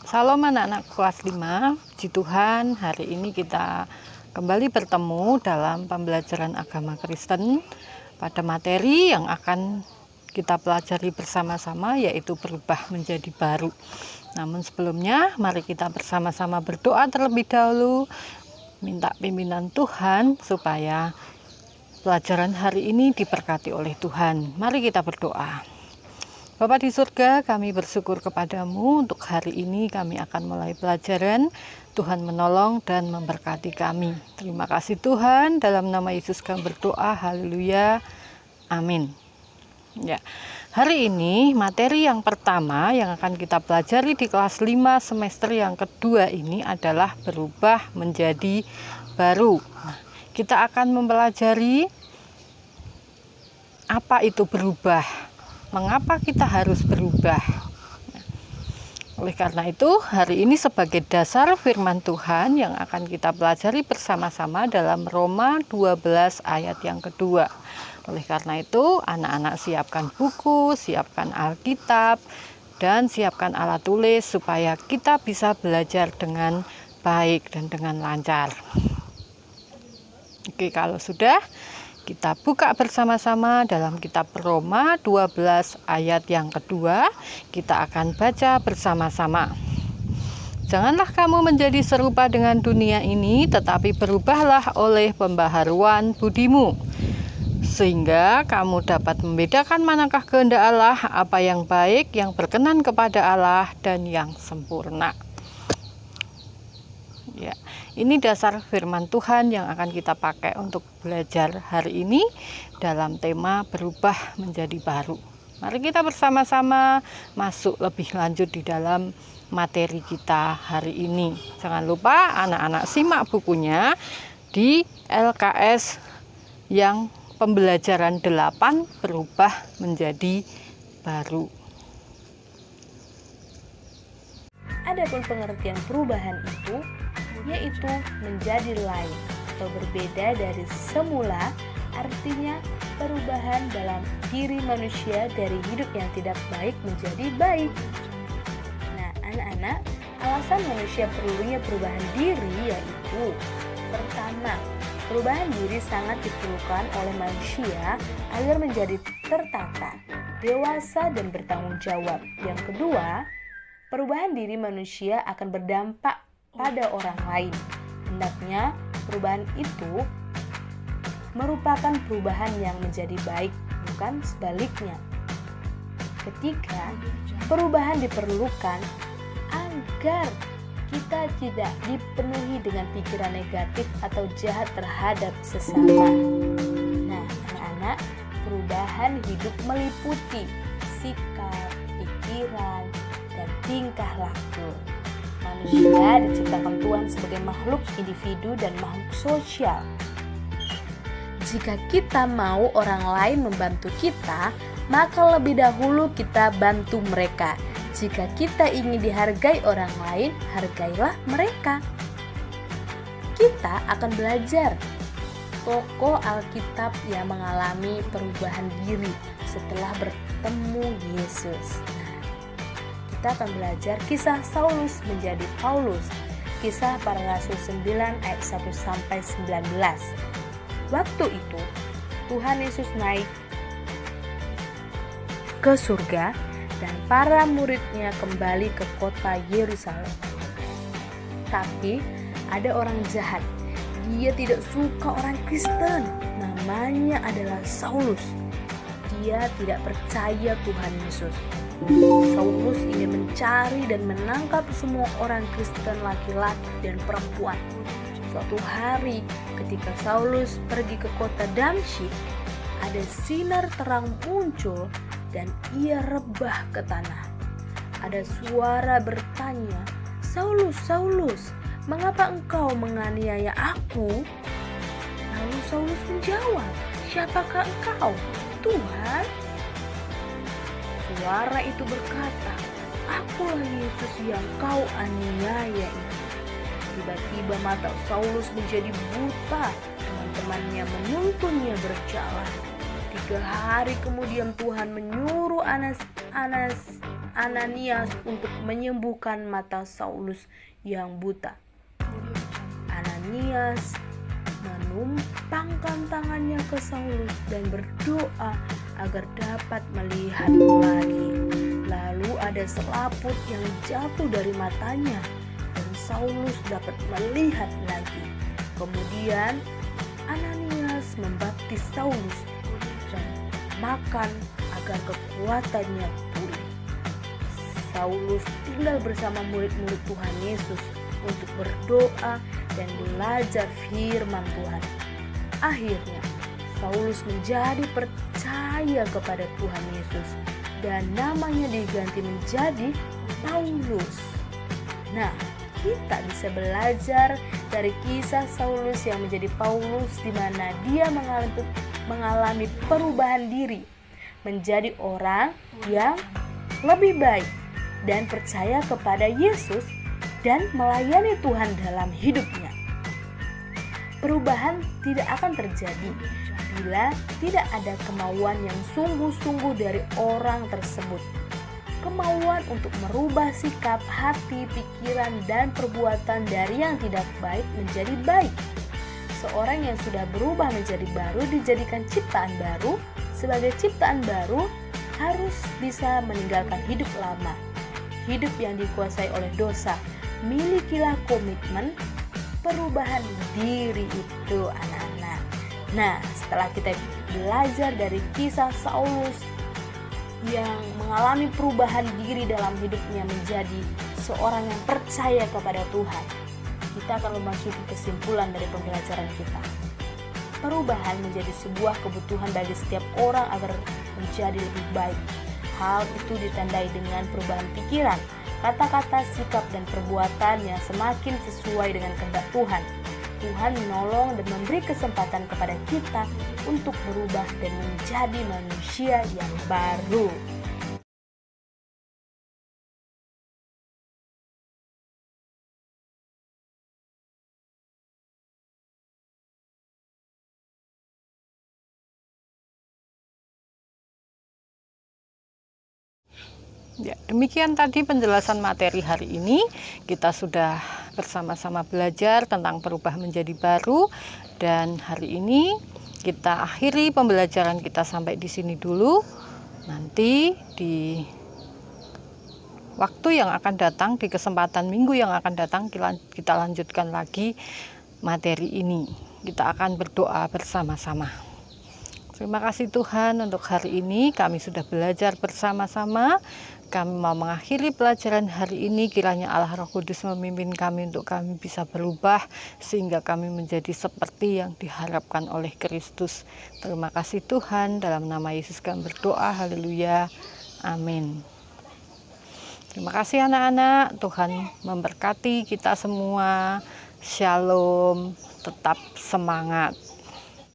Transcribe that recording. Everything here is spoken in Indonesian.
Salam anak-anak kelas 5, puji Tuhan, hari ini kita kembali bertemu dalam pembelajaran agama Kristen pada materi yang akan kita pelajari bersama-sama, yaitu berubah menjadi baru. Namun sebelumnya, mari kita bersama-sama berdoa terlebih dahulu, minta pimpinan Tuhan supaya pelajaran hari ini diberkati oleh Tuhan. Mari kita berdoa. Bapa di surga, kami bersyukur kepadamu untuk hari ini kami akan mulai pelajaran. Tuhan menolong dan memberkati kami. Terima kasih Tuhan, dalam nama Yesus kami berdoa, haleluya, amin. Ya, hari ini materi yang pertama yang akan kita pelajari di kelas 5 semester yang kedua ini adalah berubah menjadi baru. Nah, kita akan mempelajari apa itu berubah. Mengapa kita harus berubah? Oleh karena itu, hari ini sebagai dasar firman Tuhan yang akan kita pelajari bersama-sama dalam Roma 12 ayat yang kedua. Oleh karena itu, anak-anak siapkan buku, siapkan Alkitab, dan siapkan alat tulis supaya kita bisa belajar dengan baik dan dengan lancar. Oke, kalau sudah, kita buka bersama-sama dalam kitab Roma 12 ayat yang kedua. Kita akan baca bersama-sama. Janganlah kamu menjadi serupa dengan dunia ini, tetapi berubahlah oleh pembaharuan budimu, sehingga kamu dapat membedakan manakah kehendak Allah, apa yang baik, yang berkenan kepada Allah, dan yang sempurna. Ya, ini dasar firman Tuhan yang akan kita pakai untuk belajar hari ini dalam tema berubah menjadi baru. Mari kita bersama-sama masuk lebih lanjut di dalam materi kita hari ini. Jangan lupa anak-anak simak bukunya di LKS yang pembelajaran 8 berubah menjadi baru. Adapun pengertian perubahan itu yaitu menjadi lain atau berbeda dari semula, artinya perubahan dalam diri manusia dari hidup yang tidak baik menjadi baik. Nah, anak-anak, alasan manusia perlunya perubahan diri yaitu: pertama, perubahan diri sangat diperlukan oleh manusia agar menjadi tertata, dewasa, dan bertanggung jawab. Yang kedua, perubahan diri manusia akan berdampak pada orang lain. Hendaknya perubahan itu merupakan perubahan yang menjadi baik, bukan sebaliknya. Ketiga, perubahan diperlukan agar kita tidak dipenuhi dengan pikiran negatif atau jahat terhadap sesama. Nah, anak-anak, perubahan hidup meliputi sikap, pikiran, dan tingkah laku. Manusia diciptakan Tuhan sebagai makhluk individu dan makhluk sosial. Jika kita mau orang lain membantu kita, maka lebih dahulu kita bantu mereka. Jika kita ingin dihargai orang lain, hargailah mereka. Kita akan belajar tokoh Alkitab yang mengalami perubahan diri setelah bertemu Yesus. Kita akan belajar kisah Saulus menjadi Paulus, kisah para rasul 9 ayat 1-19. Waktu itu Tuhan Yesus naik ke surga dan para muridnya kembali ke kota Yerusalem. Tapi ada orang jahat, dia tidak suka orang Kristen, namanya adalah Saulus. Dia tidak percaya Tuhan Yesus. Saulus ingin mencari dan menangkap semua orang Kristen laki-laki dan perempuan. Suatu hari ketika Saulus pergi ke kota Damsyik, ada sinar terang muncul dan ia rebah ke tanah. Ada suara bertanya, "Saulus, Saulus, mengapa engkau menganiaya aku?" Lalu Saulus menjawab, "Siapakah engkau, Tuhan?" Suara itu berkata, "Akulah Yesus yang kau aniaya itu." Tiba-tiba mata Saulus menjadi buta, teman-temannya menuntunnya berjalan. 3 hari kemudian Tuhan menyuruh Ananias untuk menyembuhkan mata Saulus yang buta. Ananias menumpangkan tangannya ke Saulus dan berdoa agar dapat melihat lagi. Lalu ada selaput yang jatuh dari matanya dan Saulus dapat melihat lagi. Kemudian Ananias membaptis Saulus dan makan agar kekuatannya pulih. Saulus tinggal bersama murid-murid Tuhan Yesus untuk berdoa dan belajar firman Tuhan. Akhirnya Saulus menjadi percaya kepada Tuhan Yesus dan namanya diganti menjadi Paulus. Nah, kita bisa belajar dari kisah Saulus yang menjadi Paulus, di mana dia mengalami perubahan diri menjadi orang yang lebih baik dan percaya kepada Yesus dan melayani Tuhan dalam hidupnya. Perubahan tidak akan terjadi bila tidak ada kemauan yang sungguh-sungguh dari orang tersebut. Kemauan untuk merubah sikap, hati, pikiran, dan perbuatan dari yang tidak baik menjadi baik. Seorang yang sudah berubah menjadi baru dijadikan ciptaan baru. Sebagai ciptaan baru harus bisa meninggalkan hidup lama, hidup yang dikuasai oleh dosa. Milikilah komitmen perubahan diri itu, anak-anak. Nah, setelah kita belajar dari kisah Saulus yang mengalami perubahan diri dalam hidupnya menjadi seorang yang percaya kepada Tuhan, kita akan memasuki kesimpulan dari pembelajaran kita. Perubahan menjadi sebuah kebutuhan bagi setiap orang agar menjadi lebih baik. Hal itu ditandai dengan perubahan pikiran, kata-kata, sikap, dan perbuatan yang semakin sesuai dengan kehendak Tuhan. Tuhan menolong dan memberi kesempatan kepada kita untuk berubah dan menjadi manusia yang baru. Ya, demikian tadi penjelasan materi hari ini. Kita sudah bersama-sama belajar tentang berubah menjadi baru, dan hari ini kita akhiri pembelajaran kita sampai di sini dulu. Nanti di waktu yang akan datang, di kesempatan minggu yang akan datang, kita lanjutkan lagi materi ini. Kita akan berdoa bersama-sama. Terima kasih Tuhan, untuk hari ini kami sudah belajar bersama-sama. Kami mau mengakhiri pelajaran hari ini, kiranya Allah Roh Kudus memimpin kami untuk kami bisa berubah sehingga kami menjadi seperti yang diharapkan oleh Kristus. Terima kasih Tuhan, dalam nama Yesus kami berdoa, haleluya, amin. Terima kasih anak-anak, Tuhan memberkati kita semua. Shalom, tetap semangat.